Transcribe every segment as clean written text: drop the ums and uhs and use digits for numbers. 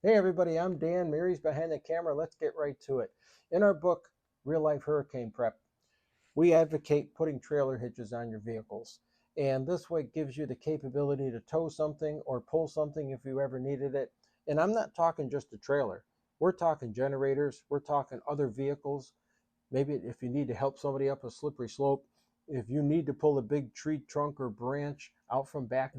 Hey everybody, I'm Dan. Mary's behind the camera. Let's get right to it. In our book, Real Life Hurricane Prep, we advocate putting trailer hitches on your vehicles. And this way gives you the capability to tow something or pull something if you ever needed it. And I'm not talking just a trailer. We're talking generators. We're talking other vehicles. Maybe if you need to help somebody up a slippery slope, if you need to pull a big tree trunk or branch out from back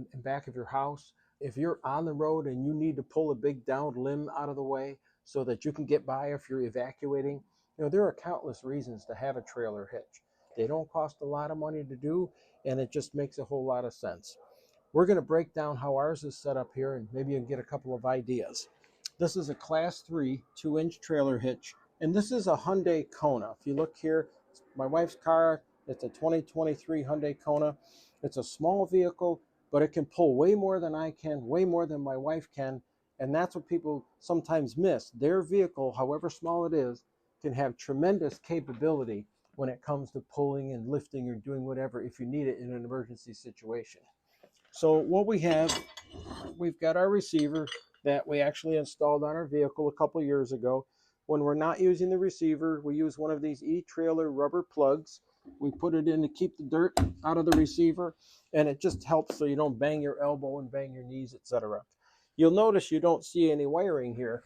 of your house, if you're on the road and you need to pull a big downed limb out of the way so that you can get by if you're evacuating, there are countless reasons to have a trailer hitch. They don't cost a lot of money to do, and it just makes a whole lot of sense. We're going to break down how ours is set up here, and maybe you can get a couple of ideas. This is a class 3 2-inch trailer hitch, and this is a Hyundai Kona. If you look here, my wife's car. It's a 2023 Hyundai Kona. It's a small vehicle, but it can pull way more than I can, way more than my wife can, and that's what people sometimes miss. Their vehicle, however small it is, can have tremendous capability when it comes to pulling and lifting or doing whatever if you need it in an emergency situation. So what we've got our receiver that we actually installed on our vehicle a couple of years ago. When we're not using the receiver, we use one of these e-trailer rubber plugs. We put it in to keep the dirt out of the receiver, and it just helps so you don't bang your elbow and bang your knees, etc. You'll notice you don't see any wiring here,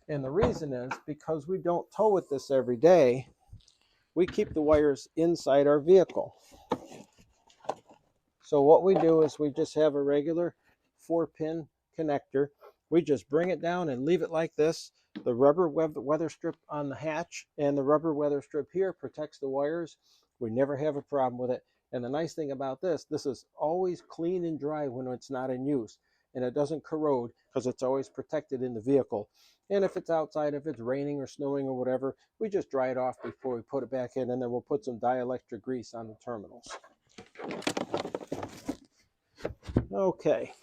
and the reason is because we don't tow with this every day. We keep the wires inside our vehicle. So what we do is we just have a regular 4-pin connector. We just bring it down and leave it like this. The rubber weather strip on the hatch and the rubber weather strip here protects the wires. We never have a problem with it. And the nice thing about this is always clean and dry when it's not in use. And it doesn't corrode because it's always protected in the vehicle. And if it's outside, if it's raining or snowing or whatever, we just dry it off before we put it back in, and then we'll put some dielectric grease on the terminals. Okay.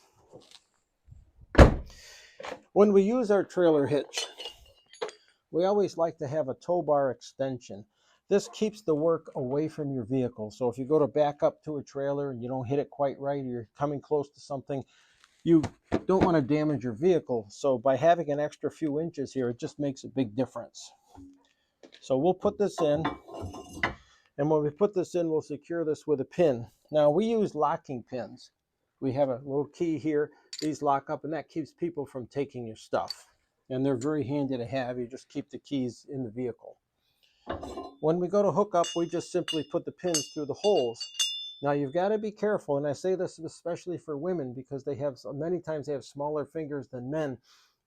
When we use our trailer hitch, we always like to have a tow bar extension. This keeps the work away from your vehicle. So if you go to back up to a trailer and you don't hit it quite right, or you're coming close to something, you don't want to damage your vehicle. So by having an extra few inches here, it just makes a big difference. So we'll put this in, and when we put this in, we'll secure this with a pin. Now we use locking pins. We have a little key here. These lock up, and that keeps people from taking your stuff. And they're very handy to have. You just keep the keys in the vehicle. When we go to hook up, we just simply put the pins through the holes. Now you've got to be careful, and I say this especially for women because many times they have smaller fingers than men.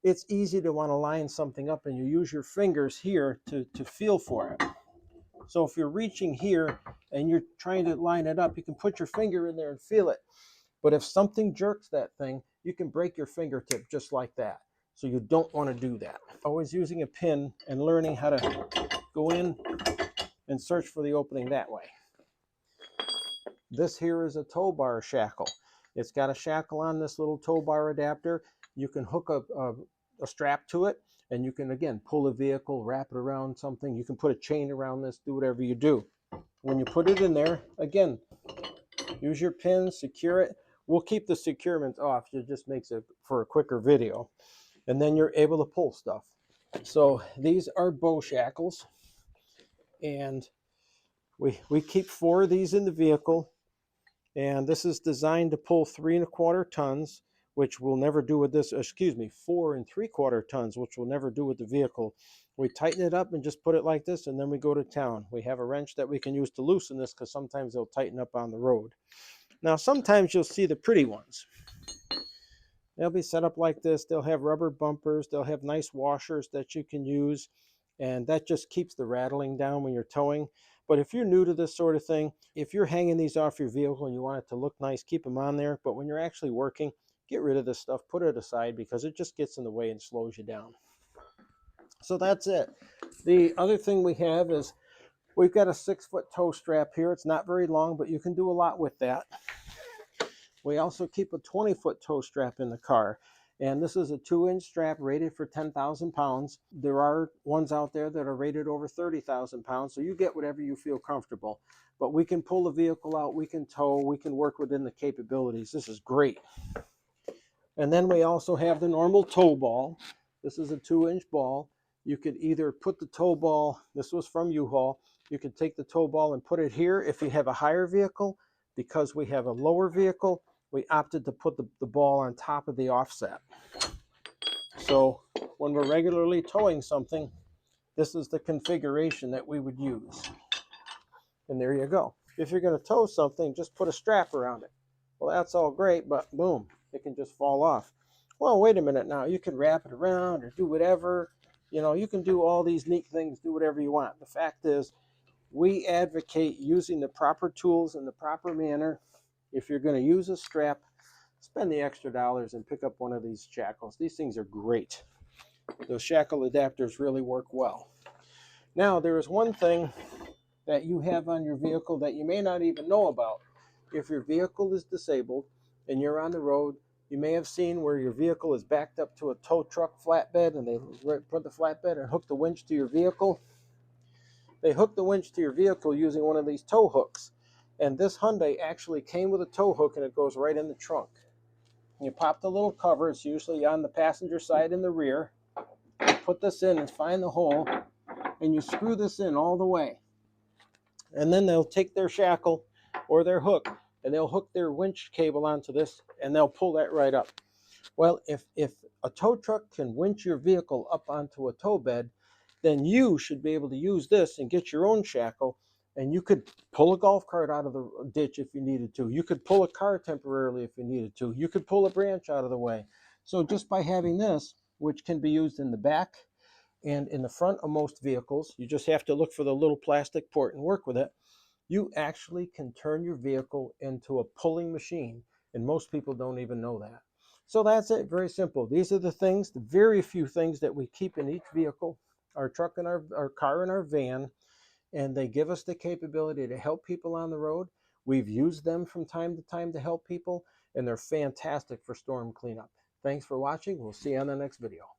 It's easy to want to line something up, and you use your fingers here to feel for it. So if you're reaching here and you're trying to line it up, you can put your finger in there and feel it. But if something jerks that thing, you can break your fingertip just like that. So you don't want to do that. Always using a pin and learning how to go in and search for the opening that way. This here is a tow bar shackle. It's got a shackle on this little tow bar adapter. You can hook a strap to it, and you can, again, pull a vehicle, wrap it around something. You can put a chain around this, do whatever you do. When you put it in there, again, use your pin, secure it. We'll keep the securements off. It just makes it for a quicker video. And then you're able to pull stuff. So these are bow shackles. And we keep 4 of these in the vehicle. And this is designed to pull 3 1/4 tons, which we'll never do with this. 4 3/4 tons, which we'll never do with the vehicle. We tighten it up and just put it like this, and then we go to town. We have a wrench that we can use to loosen this because sometimes they'll tighten up on the road. Now, sometimes you'll see the pretty ones. They'll be set up like this. They'll have rubber bumpers. They'll have nice washers that you can use, and that just keeps the rattling down when you're towing. But if you're new to this sort of thing, if you're hanging these off your vehicle and you want it to look nice, keep them on there. But when you're actually working, get rid of this stuff, put it aside because it just gets in the way and slows you down. So that's it. The other thing we have is we've got a 6-foot tow strap here. It's not very long, but you can do a lot with that. We also keep a 20-foot tow strap in the car. And this is a 2-inch strap rated for 10,000 pounds. There are ones out there that are rated over 30,000 pounds, so you get whatever you feel comfortable. But we can pull the vehicle out, we can tow, we can work within the capabilities. This is great. And then we also have the normal tow ball. This is a 2-inch ball. You could either put the tow ball, this was from U-Haul, you could take the tow ball and put it here if you have a higher vehicle. Because we have a lower vehicle, we opted to put the ball on top of the offset. So when we're regularly towing something, this is the configuration that we would use. And there you go. If you're going to tow something, just put a strap around it. Well, that's all great, but boom, it can just fall off. Well, wait a minute now. You can wrap it around or do whatever. You know, you can do all these neat things, do whatever you want. The fact is, we advocate using the proper tools in the proper manner. If you're going to use a strap, spend the extra dollars and pick up one of these shackles. These things are great. Those shackle adapters really work well. Now, there is one thing that you have on your vehicle that you may not even know about. If your vehicle is disabled and you're on the road, you may have seen where your vehicle is backed up to a tow truck flatbed and they put the flatbed and hook the winch to your vehicle. They hook the winch to your vehicle using one of these tow hooks. And this Hyundai actually came with a tow hook and it goes right in the trunk. You pop the little cover, it's usually on the passenger side in the rear. You put this in and find the hole and you screw this in all the way. And then they'll take their shackle or their hook and they'll hook their winch cable onto this and they'll pull that right up. Well, if a tow truck can winch your vehicle up onto a tow bed, then you should be able to use this and get your own shackle, and you could pull a golf cart out of the ditch if you needed to. You could pull a car temporarily if you needed to. You could pull a branch out of the way. So just by having this, which can be used in the back and in the front of most vehicles, you just have to look for the little plastic port and work with it. You actually can turn your vehicle into a pulling machine, and most people don't even know that. So that's it, very simple. These are the things, the very few things that we keep in each vehicle, our truck and our car and our van, and they give us the capability to help people on the road. We've used them from time to time to help people, and they're fantastic for storm cleanup. Thanks for watching. We'll see you on the next video.